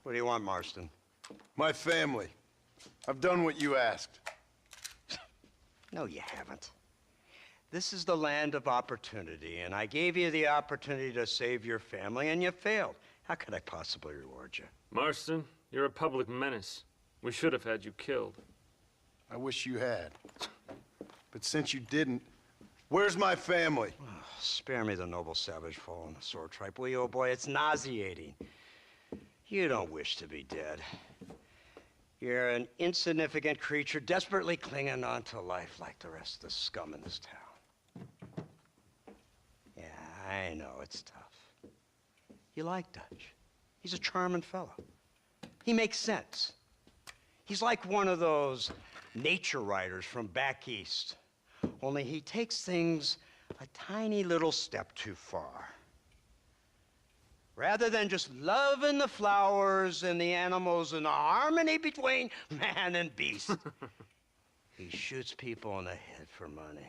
What do you want, Marston? My family. I've done what you asked. No, you haven't. This is the land of opportunity, and I gave you the opportunity to save your family, and you failed. How could I possibly reward you? Marston, you're a public menace. We should have had you killed. I wish you had. But since you didn't, where's my family? Oh, spare me the noble savage fall on the sword tripe, will you, old boy? It's nauseating. You don't wish to be dead. You're an insignificant creature desperately clinging on to life like the rest of the scum in this town. Yeah, I know, it's tough. You like Dutch. He's a charming fellow. He makes sense. He's like one of those nature writers from back east. Only he takes things a tiny little step too far. Rather than just loving the flowers and the animals and the harmony between man and beast, he shoots people in the head for money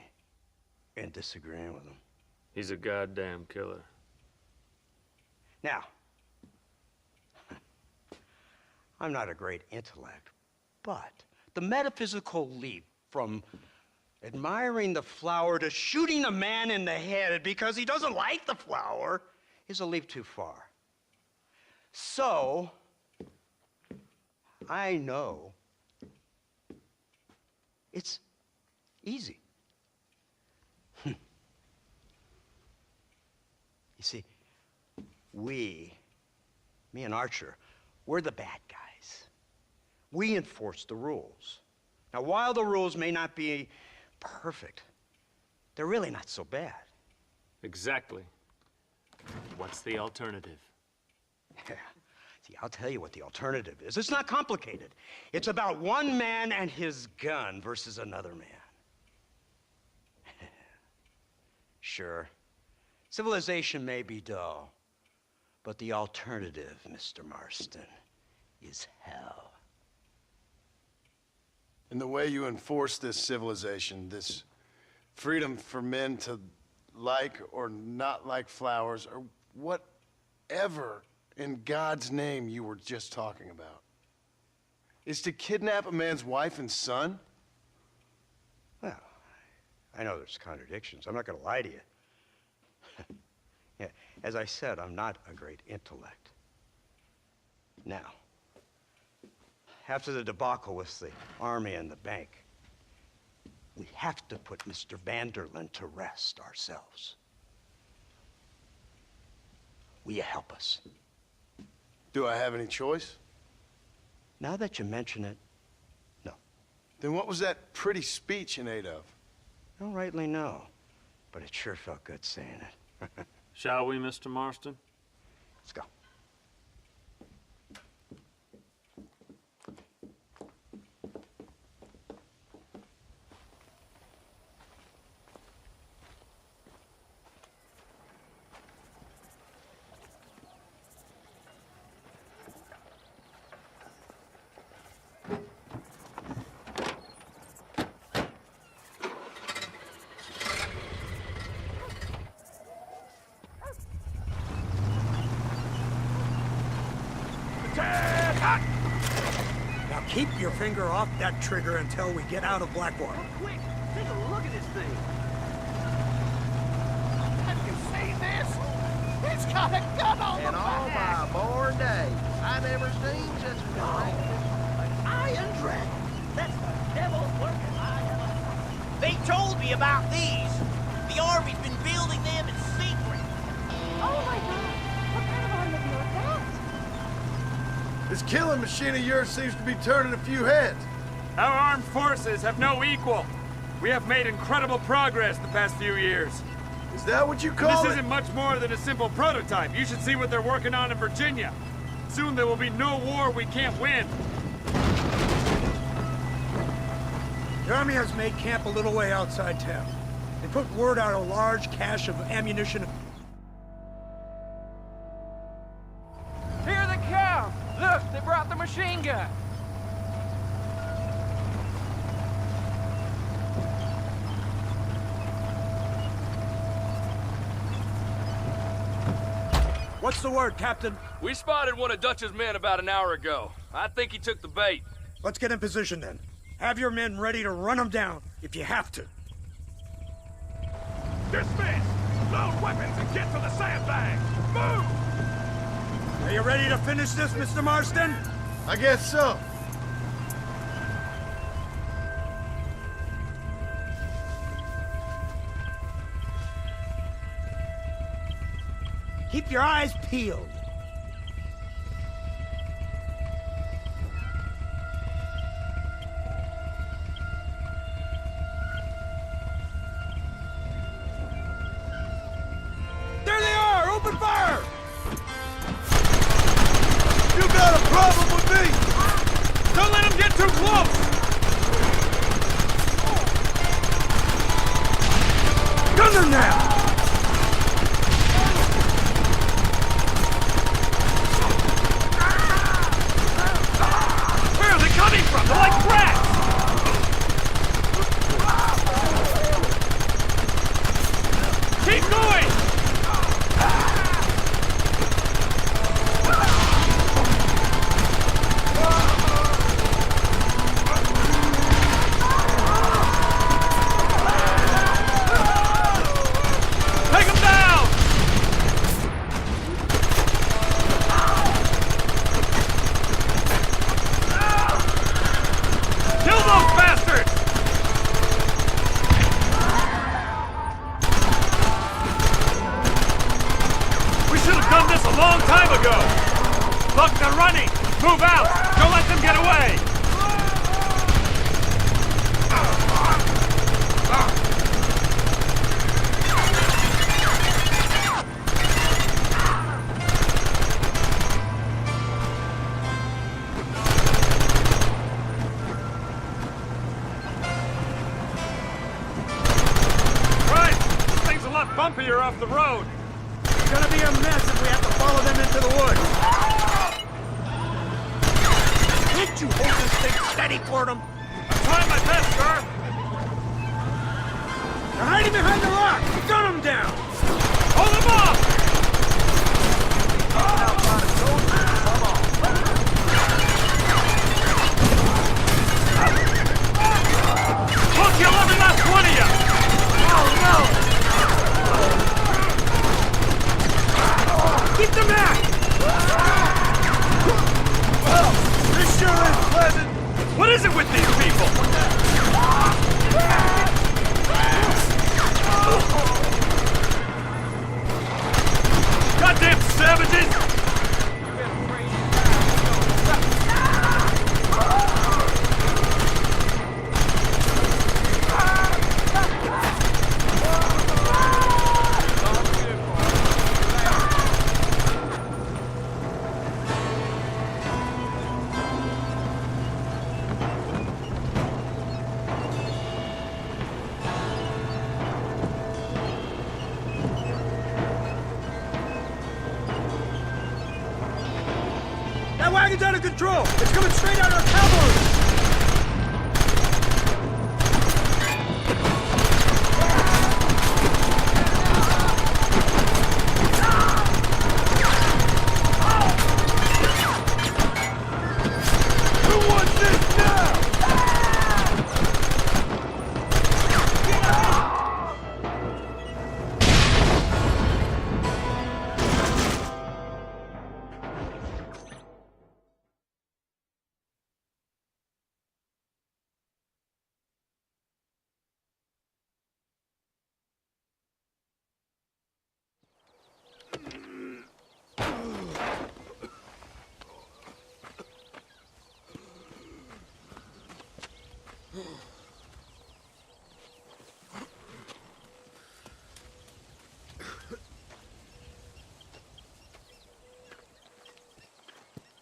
and disagreeing with them. He's a goddamn killer. Now, I'm not a great intellect, but the metaphysical leap from admiring the flower to shooting a man in the head because he doesn't like the flower is a leap too far. So, I know it's easy. You see, me and Archer, we're the bad guys. We enforce the rules. Now, while the rules may not be perfect, they're really not so bad. Exactly. What's the alternative? Yeah. See, I'll tell you what the alternative is. It's not complicated. It's about one man and his gun versus another man. Sure, civilization may be dull, but the alternative, Mr. Marston, is hell. And the way you enforce this civilization, this freedom for men to like or not like flowers, or whatever in God's name you were just talking about, is to kidnap a man's wife and son? Well, I know there's contradictions. I'm not going to lie to you. Yeah, as I said, I'm not a great intellect. Now, after the debacle with the army and the bank, we have to put Mr. Vanderlyn to rest ourselves. Will you help us? Do I have any choice? Now that you mention it, no. Then what was that pretty speech in aid of? I don't rightly know, but it sure felt good saying it. Shall we, Mr. Marston? Let's go. Now keep your finger off that trigger until we get out of Blackwater. Oh, quick! Take a look at this thing! Have you seen this? It's got a gun on the back! In all my born days, I never seen such a thing. An iron dragon! That's the devil's working They told me about these. The Army's been building them in secret. Oh my God! What kind of automobile is that? This killing machine of yours seems to be turning a few heads. Our armed forces have no equal. We have made incredible progress the past few years. Is that what you call This it? isn't much more than a simple prototype. You should see what they're working on in Virginia. Soon there will be no war we can't win. The Army has made camp a little way outside town. They put word out a large cache of ammunition. Here they come! Look, they brought the machine gun! What's the word, Captain? We spotted one of Dutch's men about an hour ago. I think he took the bait. Let's get in position then. Have your men ready to run them down if you have to. Dismiss! Load weapons and get to the sandbags! Move! Are you ready to finish this, Mr. Marston? I guess so. Keep your eyes peeled. There they are! Open fire! You got a problem with me? Don't let him get too close! Gun them now! Where are they coming from? They're like rats! Keep going! Take them down! Kill those bastards! We should have done this a long time ago! Look, they're running! Move out! Don't let them get away! Right! This thing's a lot bumpier off the road! It's gonna be a mess if we have to follow them into the woods. Can't you hold this thing steady for them? I'm trying my best, sir! They're hiding behind the rock! Gun them down! Hold them off! We'll kill every last one of you! Keep them back! This sure is pleasant. What is it with these people? Goddamn savages! That wagon's out of control! It's coming straight out our cavalry! Who wants this now?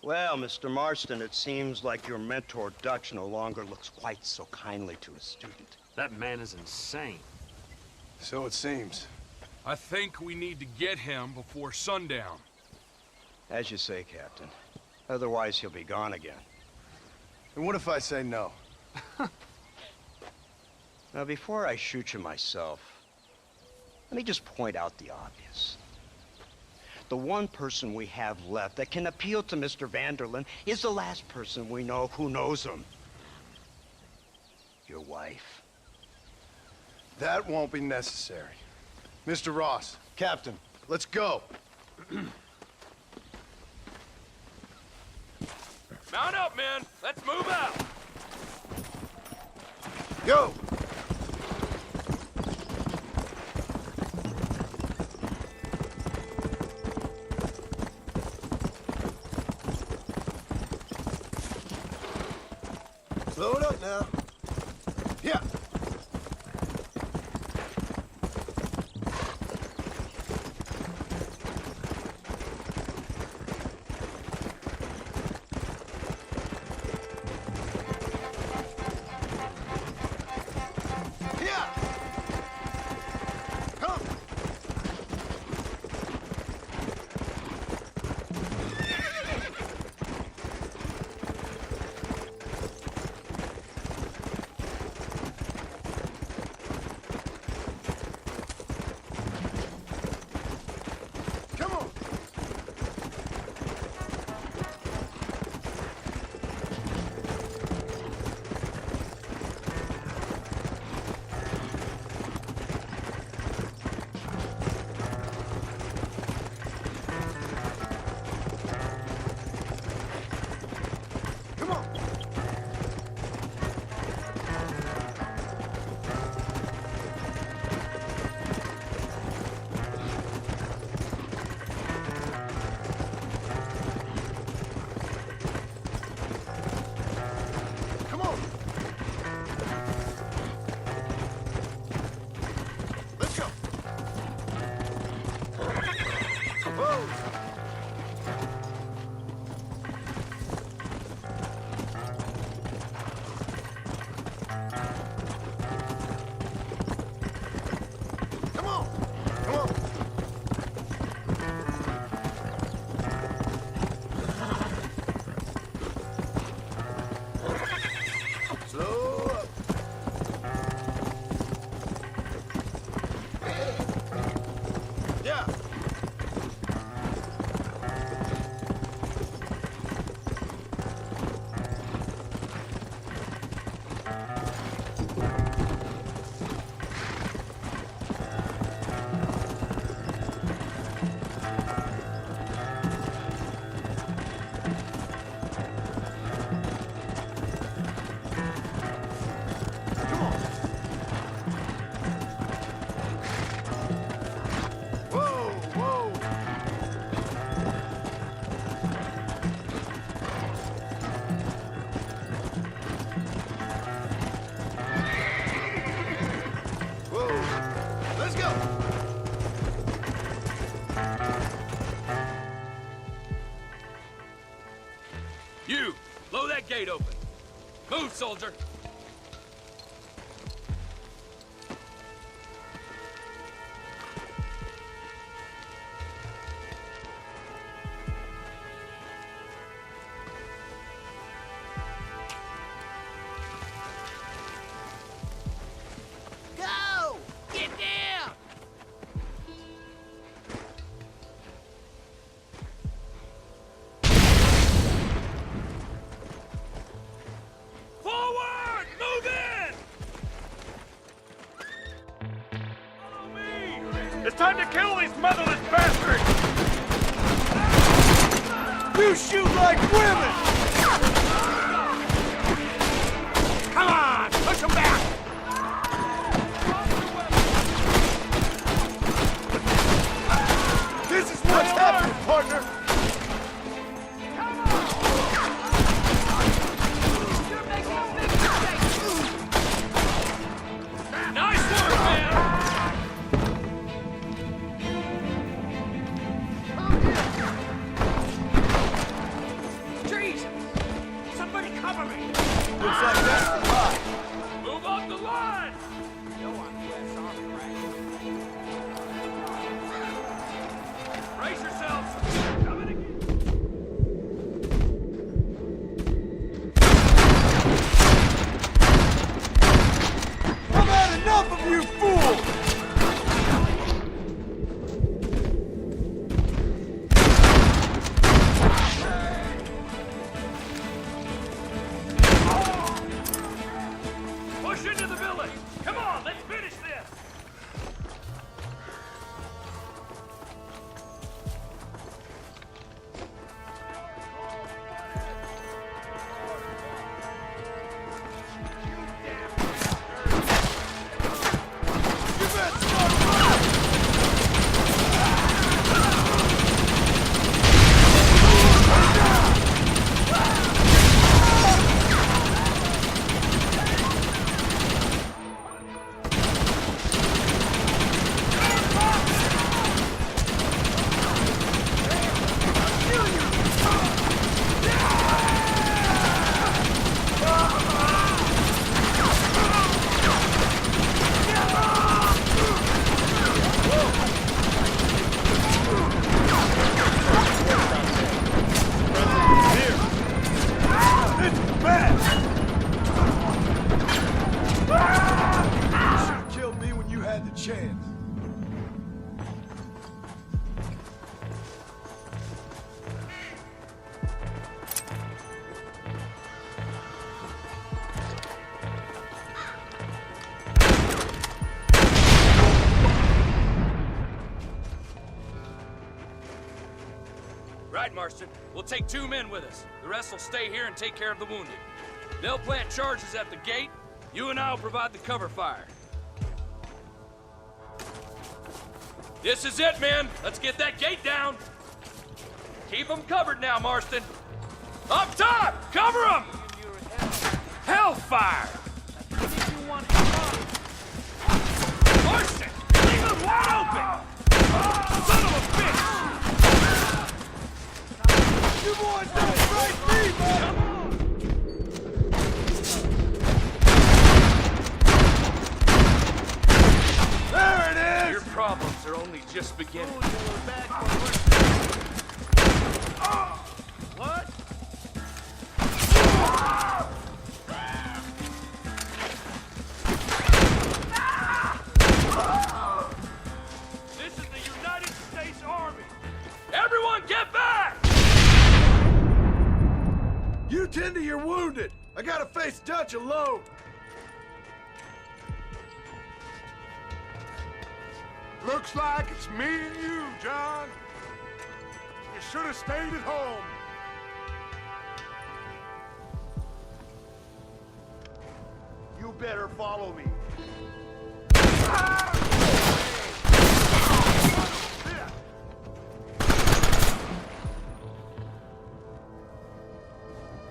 Well, Mr. Marston, it seems like your mentor Dutch no longer looks quite so kindly to his student. That man is insane. So it seems. I think we need to get him before sundown. As you say, Captain. Otherwise, he'll be gone again. And what if I say no? Now, before I shoot you myself, let me just point out the obvious. the one person we have left that can appeal to Mr. Vanderlyn is the last person we know who knows him. Your wife. That won't be necessary. Mr. Ross, Captain, let's go. Mount up, men. Let's move out. Go! Slow it up now. Yeah. You, blow that gate open. Move, soldier. Go! Get down! Forward! Move in! Follow me! It's time to kill these motherless bastards! You shoot like women! Come on! Push them back! This is what's happening, partner! Nice work, man! Jesus! Somebody cover me! Looks like that's the line. Move up the line! No one U.S. Army rank. Brace yourselves! Right, Marston. We'll take 2 men with us. The rest will stay here and take care of the wounded. They'll plant charges at the gate. You and I will provide the cover fire. This is it, men. Let's get that gate down. Keep them covered now, Marston. Up top! Cover them! Hellfire! Marston! Leave them wide open! Son of a bitch! You boys don't strike me, man! There it is! Your problems are only just beginning. What? This is the United States Army! Everyone get back! You tend to your wounded. I gotta face Dutch alone. Looks like it's me and you, John. You should have stayed at home. You better follow me.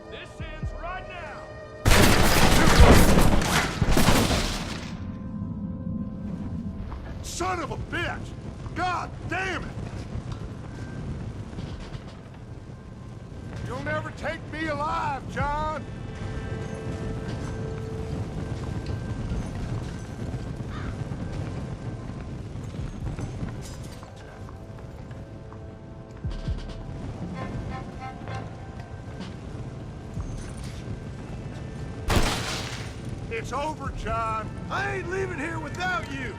This ends right now! Son of a bitch! God damn it! You'll never take me alive, John! It's over, John. I ain't leaving here without you.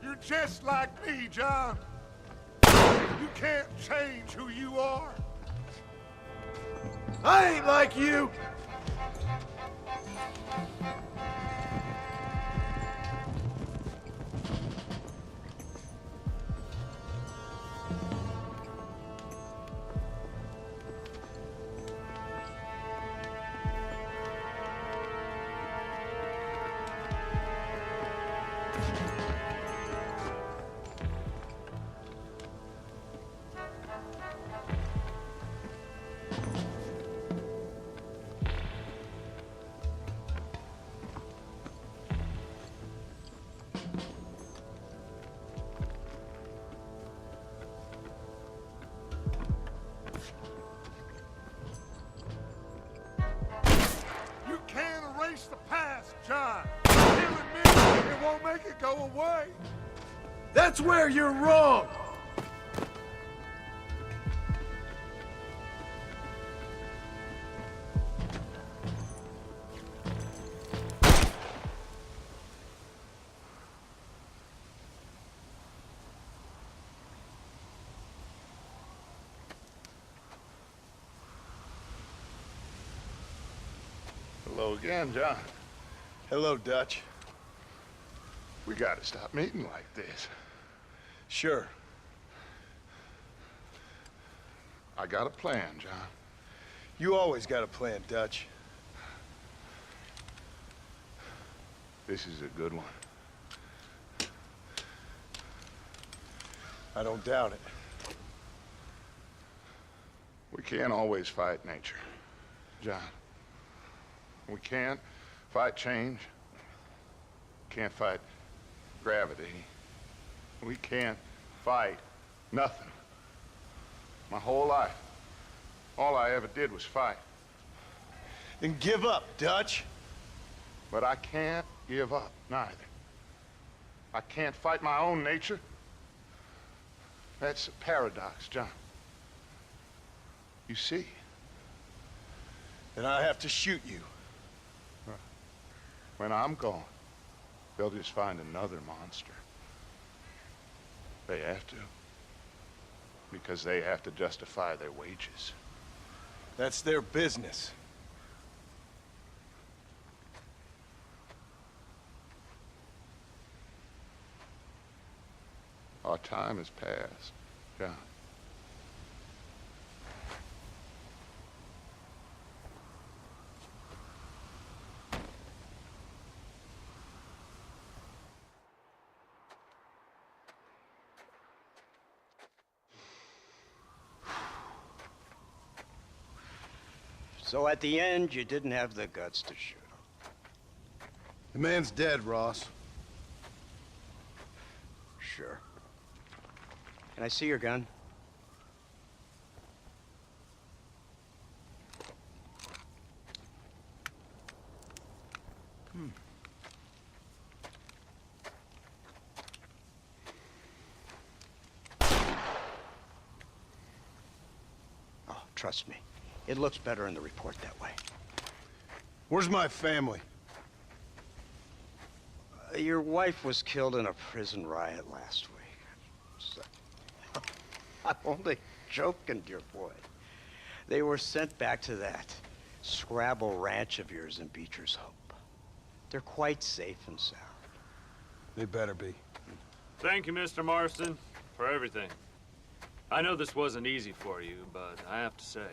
You're just like me, John. You can't change who you are. I ain't like you. You can't erase the past, John. Killing me, it won't make it go away. That's where you're wrong. Hello again, John. Hello, Dutch. We gotta stop meeting like this. Sure. I got a plan, John. You always got a plan, Dutch. This is a good one. I don't doubt it. We can't always fight nature, John. We can't fight change. Can't fight gravity. We can't fight nothing. My whole life, all I ever did was fight. Then give up, Dutch. But I can't give up, neither. I can't fight my own nature. That's a paradox, John. You see? Then I have to shoot you. When I'm gone, they'll just find another monster. They have to. Because they have to justify their wages. That's their business. Our time has passed, John. So at the end, you didn't have the guts to shoot him. The man's dead, Ross. Sure. Can I see your gun? Oh, trust me. It looks better in the report that way. Where's my family? Your wife was killed in a prison riot last week. So, I'm only joking, dear boy. They were sent back to that Scrabble ranch of yours in Beecher's Hope. They're quite safe and sound. They better be. Thank you, Mr. Marston, for everything. I know this wasn't easy for you, but I have to say,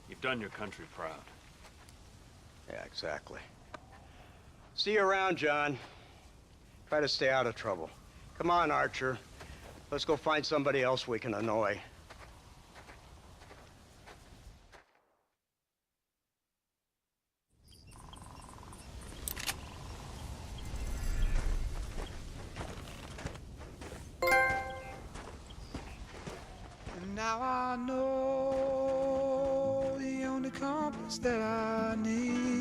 you've done your country proud. Yeah, exactly. See you around, John. Try to stay out of trouble. Come on, Archer. Let's go find somebody else we can annoy. Now I know the only compass that I need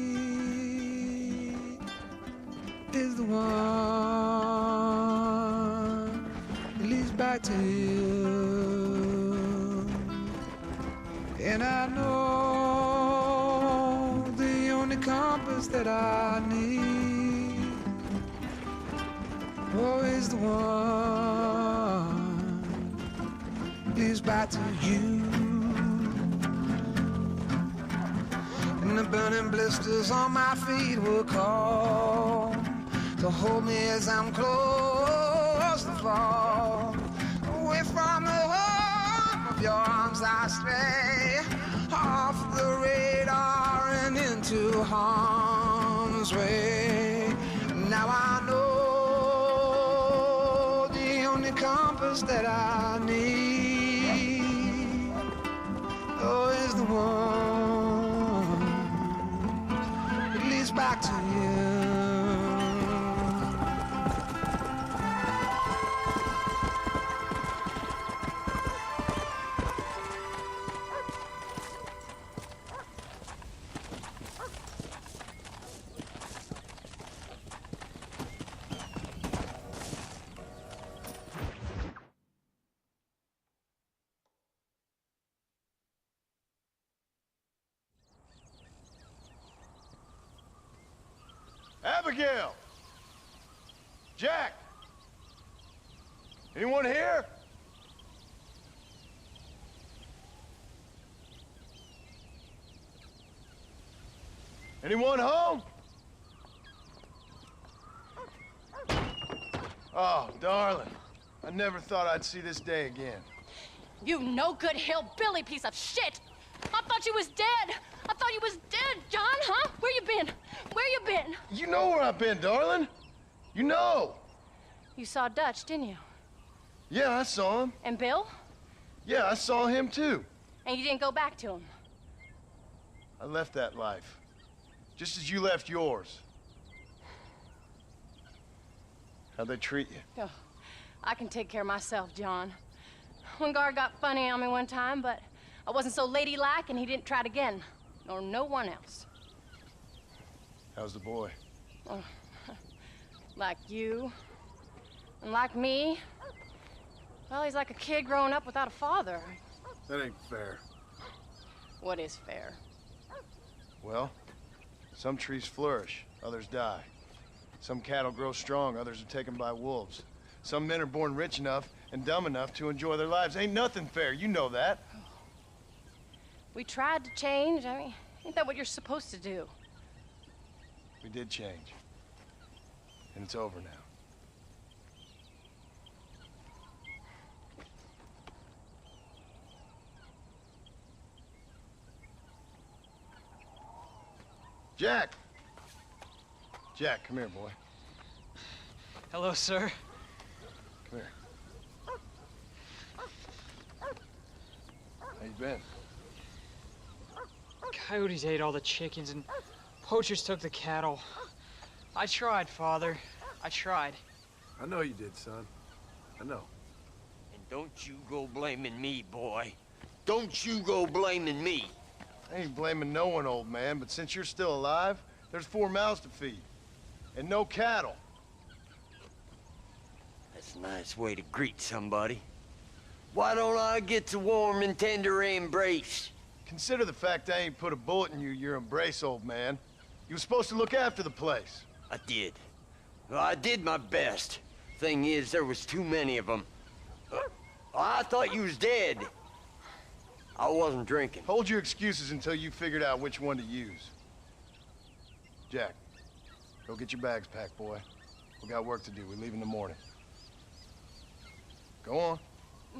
is the one that leads back to you. And I know the only compass that I need, oh, is the one leads back to you. And the burning blisters on my feet will call to hold me as I'm close to fall. Away from the home of your arms I stray, off the radar and into harm's way. Now I know the only compass that I need, oh, is the one that leads back to you. Abigail! Jack! Anyone here? Anyone home? Oh, darling. I never thought I'd see this day again. You no-good hillbilly piece of shit! I thought you was dead! I thought you was dead, John, huh? Where you been? Where you been? You know where I've been, darling. You know. You saw Dutch, didn't you? Yeah, I saw him. And Bill? Yeah, I saw him too. And you didn't go back to him? I left that life. Just as you left yours. How'd they treat you? Oh, I can take care of myself, John. One guard got funny on me one time, but I wasn't so ladylike and he didn't try it again. Nor no one else. How's the boy? Oh, like you. And like me. Well, he's like a kid growing up without a father. That ain't fair. What is fair? Well, some trees flourish, others die. Some cattle grow strong, others are taken by wolves. Some men are born rich enough and dumb enough to enjoy their lives. Ain't nothing fair, you know that. We tried to change. I mean, ain't that what you're supposed to do? We did change. And it's over now. Jack! Jack, come here, boy. Hello, sir. Come here. How you been? Coyotes ate all the chickens and poachers took the cattle. I tried, Father. I tried. I know you did, son. I know. And don't you go blaming me, boy. Don't you go blaming me. I ain't blaming no one, old man, but since you're still alive, there's 4 mouths to feed. And no cattle. That's a nice way to greet somebody. Why don't I get the warm and tender embrace? Consider the fact I ain't put a bullet in your embrace, old man. You were supposed to look after the place. I did. Well, I did my best. Thing is, there was too many of them. I thought you was dead. I wasn't drinking. Hold your excuses until you figured out which one to use. Jack, go get your bags packed, boy. We got work to do. We leave in the morning. Go on.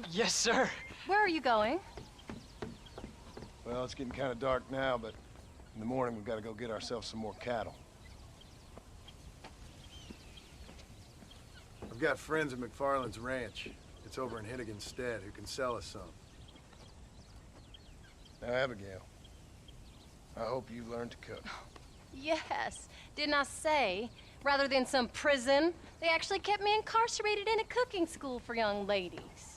Yes, sir. Where are you going? Well, it's getting kind of dark now, but in the morning we've got to go get ourselves some more cattle. I've got friends at McFarland's ranch. It's over in Hennigan's stead who can sell us some. Now, Abigail, I hope you learned to cook. Yes. Didn't I say, rather than some prison, they actually kept me incarcerated in a cooking school for young ladies.